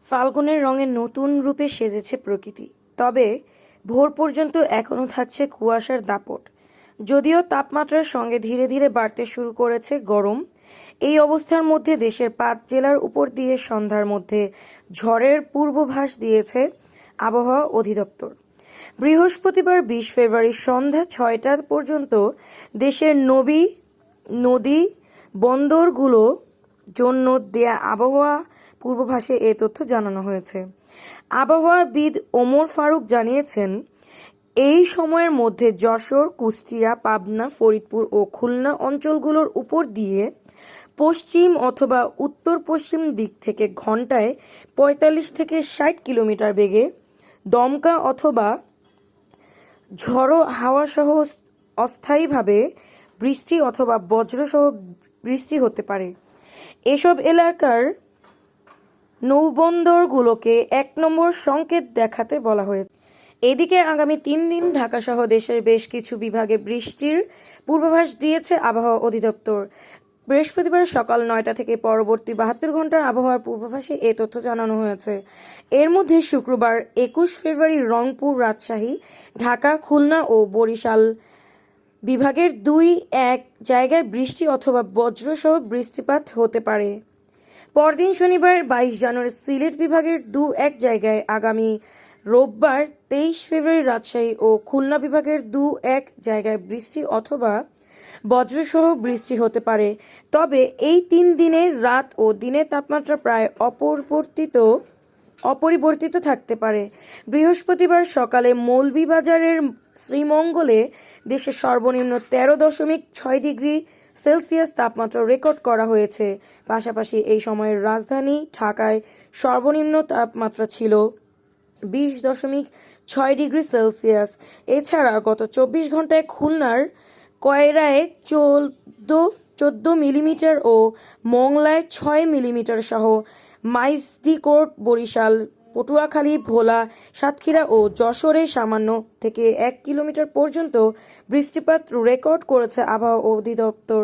ফাল্গুনের রঙে নতুন রূপে সেজেছে প্রকৃতি, তবে ভোর পর্যন্ত এখনও থাকছে কুয়াশার দাপট। যদিও তাপমাত্রার সঙ্গে ধীরে ধীরে বাড়তে শুরু করেছে গরম। এই অবস্থার মধ্যে দেশের ৫ জেলার উপর দিয়ে সন্ধ্যার মধ্যে ঝড়ের পূর্বাভাস দিয়েছে আবহাওয়া অধিদপ্তর। বৃহস্পতিবার ২০ ফেব্রুয়ারি সন্ধ্যা ৬টা পর্যন্ত দেশের নদী বন্দরগুলো জন্য দেয়া আবহাওয়া পূর্বাভাসে এ তথ্য জানানো হয়েছে। আবহাওয়াবিদ ওমর ফারুক জানিয়েছেন, এই সময়ের মধ্যে যশোর, কুষ্টিয়া, পাবনা, ফরিদপুর ও খুলনা অঞ্চলগুলোর উপর দিয়ে পশ্চিম অথবা উত্তর পশ্চিম দিক থেকে ঘন্টায় ৪৫ থেকে ৬০ কিলোমিটার বেগে দমকা অথবা ঝড়ো হাওয়াসহ অস্থায়ীভাবে বৃষ্টি অথবা বজ্রসহ বৃষ্টি হতে পারে। এসব এলাকার নৌবন্দরগুলোকে ১ নম্বর সংকেত দেখাতে বলা হয়েছে। এদিকে আগামী ৩ দিন ঢাকাসহ দেশের বেশ কিছু বিভাগে বৃষ্টির পূর্বাভাস দিয়েছে আবহাওয়া অধিদপ্তর। বৃহস্পতিবার সকাল ৯টা থেকে পরবর্তী ৭২ ঘন্টার আবহাওয়ার পূর্বাভাসে এ তথ্য জানানো হয়েছে। এর মধ্যে শুক্রবার ২১ ফেব্রুয়ারি রংপুর, রাজশাহী, ঢাকা, খুলনা ও বরিশাল বিভাগের ২-১ জায়গায় বৃষ্টি অথবা বজ্রসহ বৃষ্টিপাত হতে পারে। পরদিন শনিবার ২২ জানুয়ারি সিলেট বিভাগের ২-১ জায়গায়, আগামী রোববার ২৩ ফেব্রুয়ারি রাজশাহী ও খুলনা বিভাগের ২-১ জায়গায় বৃষ্টি অথবা বজ্রসহ বৃষ্টি হতে পারে। তবে এই ৩ দিনের রাত ও দিনের তাপমাত্রা প্রায় অপরিবর্তিত থাকতে পারে। বৃহস্পতিবার সকালে মৌলভীবাজারের শ্রীমঙ্গলে দেশের সর্বনিম্ন ১৩.৬ ডিগ্রি সেলসিয়াস তাপমাত্রা রেকর্ড করা হয়েছে। পাশাপাশি এই সময়ের রাজধানী ঢাকায় সর্বনিম্ন তাপমাত্রা ছিল ২০.৬ ডিগ্রি সেলসিয়াস। এছাড়া গত ২৪ ঘন্টায় খুলনার কয়রায় ১৪ মিলিমিটার ও মংলায় ৬ মিলিমিটার সহ মাইজদীকোট, বরিশাল, পটুয়াখালী, ভোলা, সাতক্ষীরা ও যশোরে সামান্য থেকে ১ মিলিমিটার পর্যন্ত বৃষ্টিপাত রেকর্ড করেছে আবহাওয়া অধিদপ্তর।